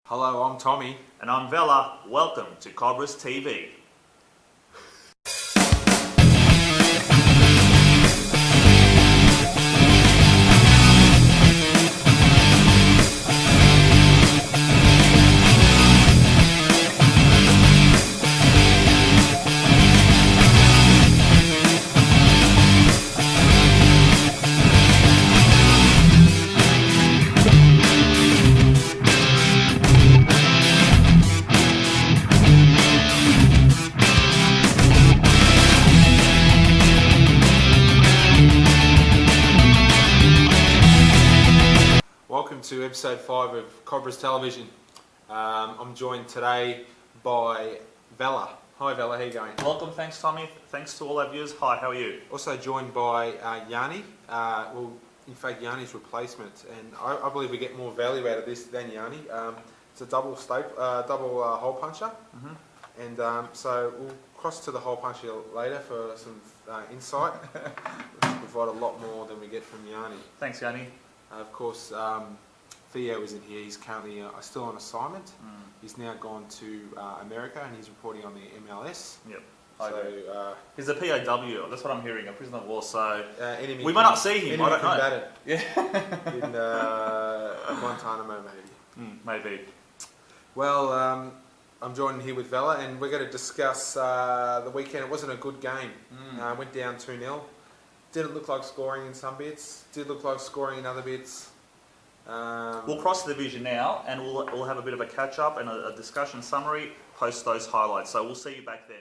Hello, I'm Tommy. And I'm Vella. Welcome to Cobras TV. Welcome to episode 5 of Cobras Television. I'm joined today by Vella. Hi Vella, how you going? Welcome, thanks Tommy. Thanks to all our viewers. Hi, how are you? Also joined by Yanni. In fact, Yanni's replacement, and I believe we get more value out of this than Yanni. It's a double hole puncher, and so we'll cross to the hole puncher later for some insight. Provide a lot more than we get from Yanni. Thanks, Yanni. Of course, Theo isn't here. He's currently still on assignment. He's now gone to America and he's reporting on the MLS. Yep. So he's a POW. That's what I'm hearing. A prisoner of war. So we might not see him. I don't know. Yeah. In Guantanamo, maybe. Maybe. Well, I'm joined here with Vella, and we're going to discuss the weekend. It wasn't a good game. Went down 2-0. Didn't look like scoring in some bits. Did look like scoring in other bits. We'll cross the division now, and we'll have a bit of a catch up and a discussion summary post those highlights. So we'll see you back then.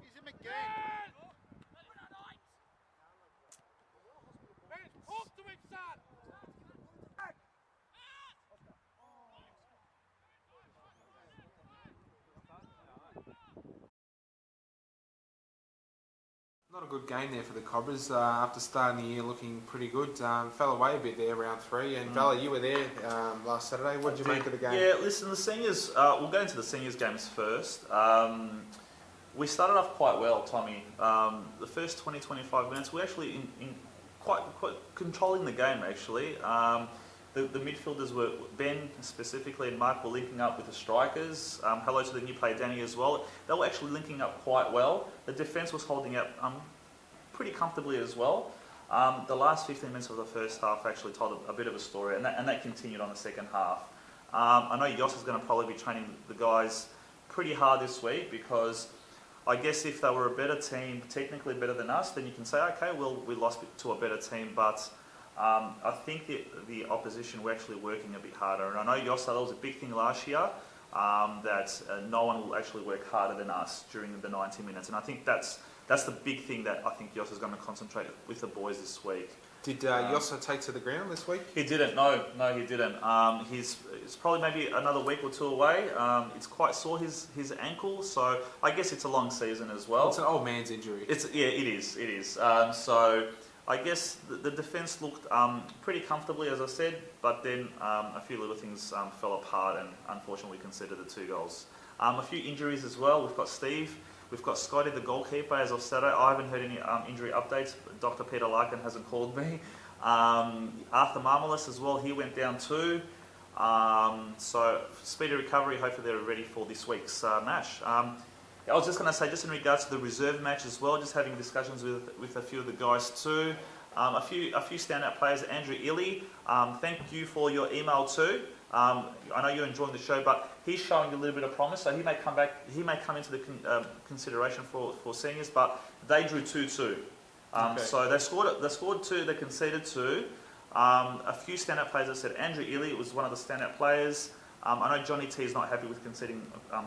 He's him again. Talk to him, son. Not a good game there for the Cobras after starting the year looking pretty good. Fell away a bit there round 3. And Vella, you were there last Saturday. What did you make of the game? Yeah, listen, the seniors, we'll go into the seniors games first. We started off quite well, Tommy. The first 20-25 minutes, we're actually in quite controlling the game, actually. The midfielders were, Ben specifically and Mark were linking up with the strikers. Hello to the new player Danny as well. They were actually linking up quite well. The defence was holding up pretty comfortably as well. The last 15 minutes of the first half actually told a bit of a story, and that continued on the second half. I know Yoss is going to probably be training the guys pretty hard this week, because I guess if they were a better team, technically better than us, then you can say, okay, well, we lost to a better team, but I think the opposition were actually working a bit harder. And I know Yoss, that was a big thing last year, that no one will actually work harder than us during the 90 minutes. And I think that's the big thing that I think Yoss is going to concentrate with the boys this week. Did Yossa take to the ground this week? He didn't. No, he didn't. It's probably maybe another week or two away. It's quite sore, his ankle, so I guess it's a long season as well. It's an old man's injury. It is. So I guess the defence looked pretty comfortably, as I said, but then a few little things fell apart, and unfortunately we conceded the 2 goals. A few injuries as well. We've got Steve. We've got Scotty, the goalkeeper, as of Saturday. I haven't heard any injury updates. Dr. Peter Larkin hasn't called me. Arthur Marmalis as well, he went down too. So speedy recovery. Hopefully they're ready for this week's match. I was just going to say, just in regards to the reserve match as well, just having discussions with a few of the guys too. A few standout players. Andrew Illy, thank you for your email too. I know you're enjoying the show, but he's showing a little bit of promise, so he may come back. He may come into the consideration for seniors, but they drew 2-2. Okay. So they scored 2, they conceded 2. A few standout players. I said Andrew Illy was one of the standout players. I know Johnny T is not happy with conceding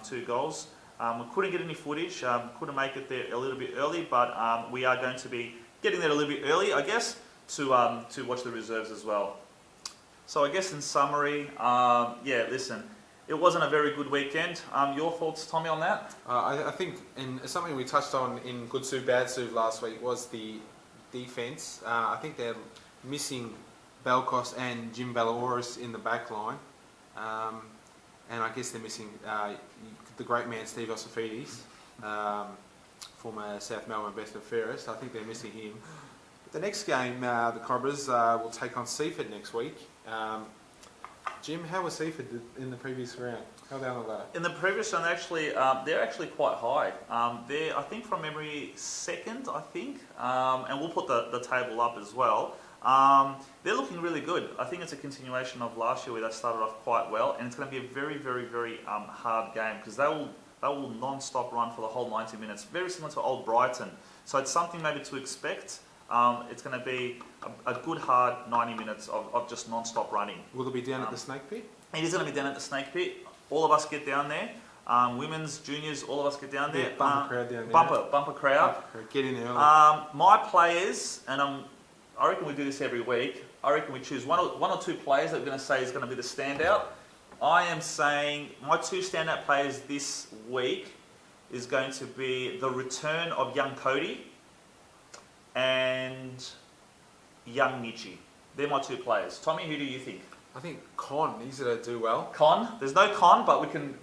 2 goals. We couldn't get any footage. Couldn't make it there a little bit early, but we are going to be getting there a little bit early, I guess, to watch the reserves as well. So I guess in summary, yeah, listen, it wasn't a very good weekend. Your thoughts, Tommy, on that? I think, and something we touched on in Good Sue, Bad Sue last week was the defence. I think they're missing Belkos and Jim Valaoris in the back line. And I guess they're missing the great man Steve Osifidis, former South Melbourne best and fairest. I think they're missing him. The next game, the Cobras will take on Seaford next week. Jim, how was Seaford in the previous round? How down the ladder? In the previous round, actually, they're actually quite high. They're, I think, from memory, 2nd, I think. And we'll put the table up as well. They're looking really good. I think it's a continuation of last year where they started off quite well, and it's going to be a very, very, very hard game, because they will non-stop run for the whole 90 minutes, very similar to old Brighton. So it's something maybe to expect. It's going to be a good hard 90 minutes of just non-stop running. Will it be down at the Snake Pit? It is going to be down at the Snake Pit. All of us get down there. Women's, juniors, all of us get down there. Yeah, bumper crowd down there. Bumper crowd. Get in early. My players, and I reckon we do this every week. I reckon we choose one or 2 players that we're going to say is going to be the standout. I am saying my 2 standout players this week is going to be the return of young Cody and young Nietzsche. They're my 2 players. Tommy, who do you think? I think Con, he's going to do well. Con? There's no Con, but we can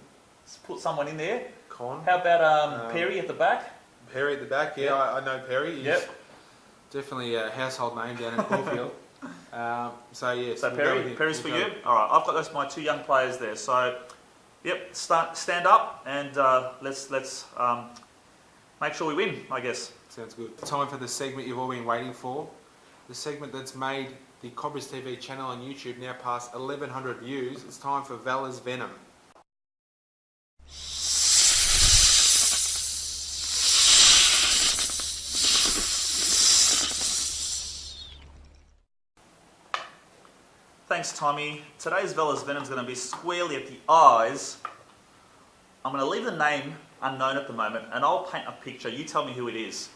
put someone in there. Con. How about Perry at the back? Perry at the back, yeah, Yep. I know Perry. He's Yep. definitely a household name down in Caulfield. So yes. So we'll Perry's for you? Alright, I've got those my 2 young players there. So, yep, stand up and let's make sure we win, I guess. Sounds good. Time for the segment you've all been waiting for. The segment that's made the Cobras TV channel on YouTube now past 1,100 views. It's time for Vala's Venom. Thanks, Tommy. Today's Vella's Venom is going to be squarely at the eyes. I'm going to leave the name unknown at the moment, and I'll paint a picture. You tell me who it is.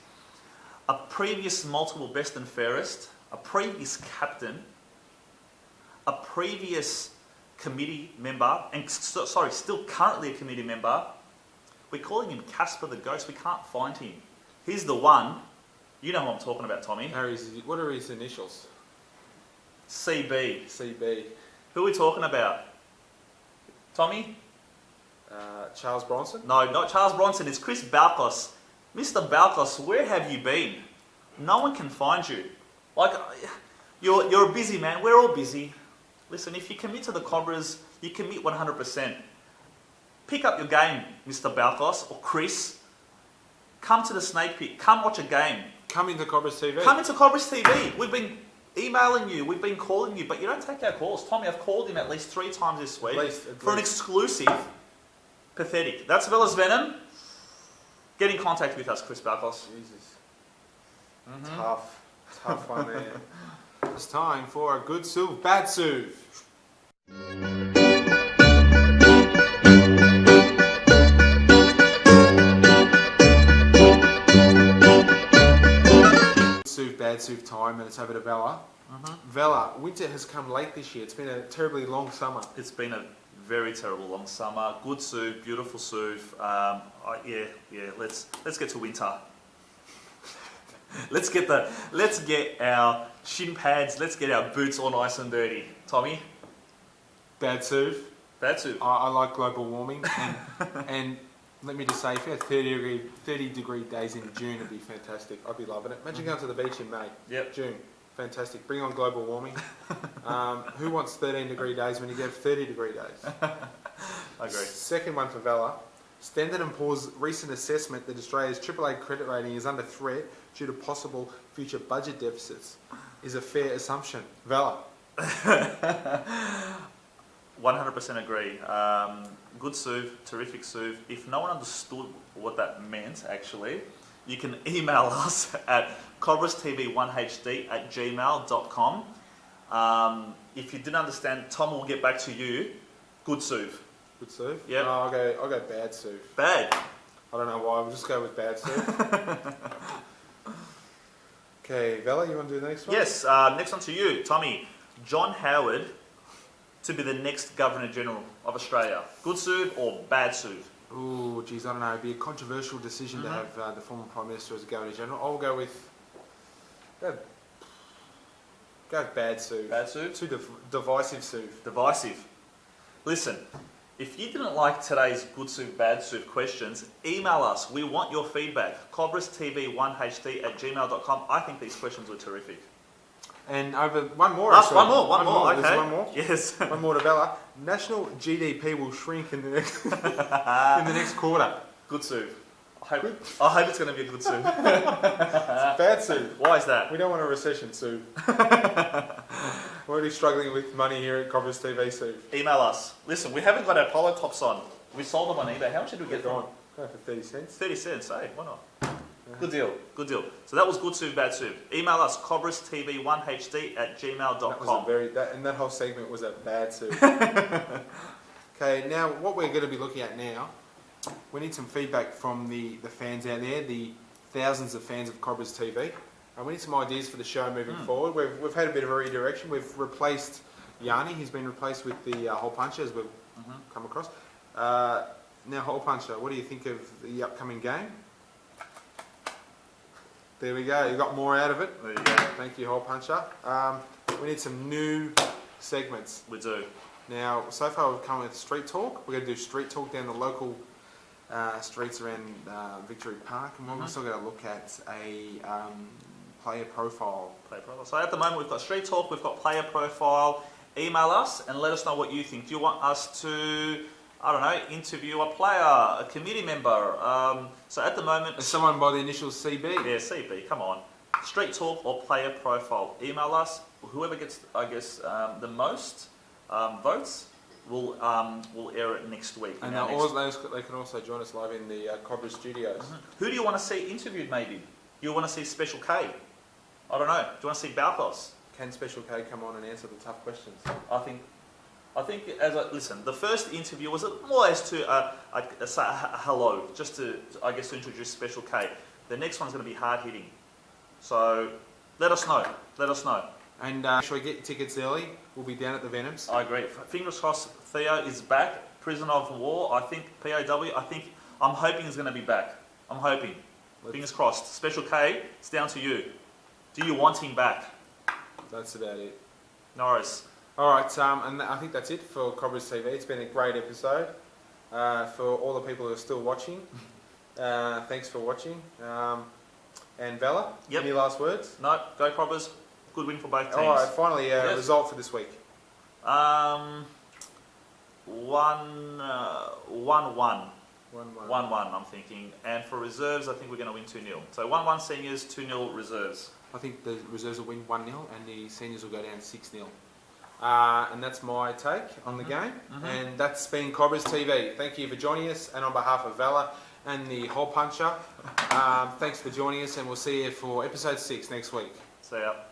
A previous multiple best and fairest, a previous captain, a previous committee member, and still currently a committee member. We're calling him Casper the Ghost. We can't find him. He's the one. You know who I'm talking about, Tommy. What are his initials? CB. CB. Who are we talking about? Tommy? Charles Bronson? No, not Charles Bronson. It's Chris Balkos. Mr. Balkos, where have you been? No one can find you. Like, you're a busy man. We're all busy. Listen, if you commit to the Cobras, you commit 100%. Pick up your game, Mr. Balkos or Chris. Come to the Snake Pit. Come watch a game. Come into Cobras TV. Come into Cobras TV. We've been emailing you. We've been calling you, but you don't take our calls. Tommy, I've called him at least 3 times this week for an exclusive. Pathetic. That's Vella's Venom. Get in contact with us, Chris Balkos. Jesus. Tough one there. It's time for a good Suv, bad Suv. Suv, bad Suv time, and it's over to Vella. Vella, winter has come late this year. It's been a terribly long summer. It's been a very terrible long summer. Good Suv, beautiful Suv. Yeah. Let's get to winter. Let's get our shin pads. Let's get our boots all nice and dirty. Tommy. Bad Suv. Bad Suv. I like global warming, and let me just say, if you had 30 degree days in June, it'd be fantastic. I'd be loving it. Imagine going to the beach in May. Yep. June. Fantastic. Bring on global warming. Who wants 13 degree days when you get 30 degree days? I agree. Second one for Vella. Standard & Poor's recent assessment that Australia's AAA credit rating is under threat due to possible future budget deficits is a fair assumption. Vella. 100% agree. Good Suv, terrific Suv. If no one understood what that meant, actually, you can email us at cobrastv1hd@gmail.com. If you didn't understand, Tom will get back to you. Good Suv. Good Suv? Yep. No, I'll go bad Suv. Bad. I don't know why. We'll just go with bad Suv. Okay, Vella, you want to do the next one? Yes. Next one to you, Tommy. John Howard to be the next Governor General of Australia. Good Suv or bad Suv? Ooh, geez, I don't know. It'd be a controversial decision to have the former Prime Minister as a Governor General. I'll go with... Go bad Suv. Bad Suv? Too divisive Suv. Divisive. Listen, if you didn't like today's Good Suv, Bad Suv questions, email us. We want your feedback. cobrastv1hd@gmail.com. I think these questions were terrific. And over one more. Last one more. Okay. There's one more. Yes. One more to Vella. National GDP will shrink in the next in the next quarter. Good Suv. I hope it's going to be a good Suv. Bad Suv. Why is that? We don't want a recession, Suv. We're already struggling with money here at Cobras TV, Suv. Email us. Listen, we haven't got our polo tops on. We sold them on eBay. How much did we get for them? Go for 30 cents. 30 cents, hey, why not? Good deal, good deal. So that was Good Suv, Bad Suv. Email us, cobrastv1hd@gmail.com. That whole segment was a bad Suv. Okay, now what we're going to be looking at now, we need some feedback from the fans out there, the thousands of fans of Cobras TV. We need some ideas for the show moving forward. We've had a bit of a redirection. We've replaced Yanni. He's been replaced with the Hole Puncher, as we've come across. Now, Hole Puncher, what do you think of the upcoming game? There we go. You got more out of it. There you go. Thank you, Hole Puncher. We need some new segments. We do. Now, so far we've come with Street Talk. We're going to do Street Talk down the local streets around Victory Park, and we're also going to look at a player profile. So at the moment we've got Street Talk, we've got player profile. Email us and let us know what you think. Do you want us to, I don't know, interview a player, a committee member? So at the moment... Someone by the initials CB? Yeah, CB, come on. Street Talk or player profile. Email us. Whoever gets, I guess, the most votes will air it next week. And they can also join us live in the Cobra studios. Who do you want to see interviewed maybe? You want to see Special K? I don't know. Do you want to see Balkos? K can Special K come on and answer the tough questions? I think listen, the first interview was more as to say hello, just to, I guess, to introduce Special K. The next one's going to be hard hitting. So let us know. Let us know. And should we get tickets early? We'll be down at the Venoms. I agree. Fingers crossed. Theo is back. Prisoner of war. I think POW. I'm hoping he's going to be back. I'm hoping. Fingers crossed. Special K. It's down to you. Do you want him back? That's about it. No worries. All right, and I think that's it for Cobras TV. It's been a great episode. For all the people who are still watching, thanks for watching. And Vela, any last words? No, go Cobras. Good win for both teams. All right, finally, result for this week. 1-1. 1-1. 1-1, I'm thinking. And for reserves, I think we're going to win 2-0. So 1-1 seniors, 2-0 reserves. I think the reserves will win 1-0 and the seniors will go down 6-0. And that's my take on the game. And that's been Cobras TV. Thank you for joining us. And on behalf of Vela and the Hole Puncher, thanks for joining us. And we'll see you for episode 6 next week. See ya.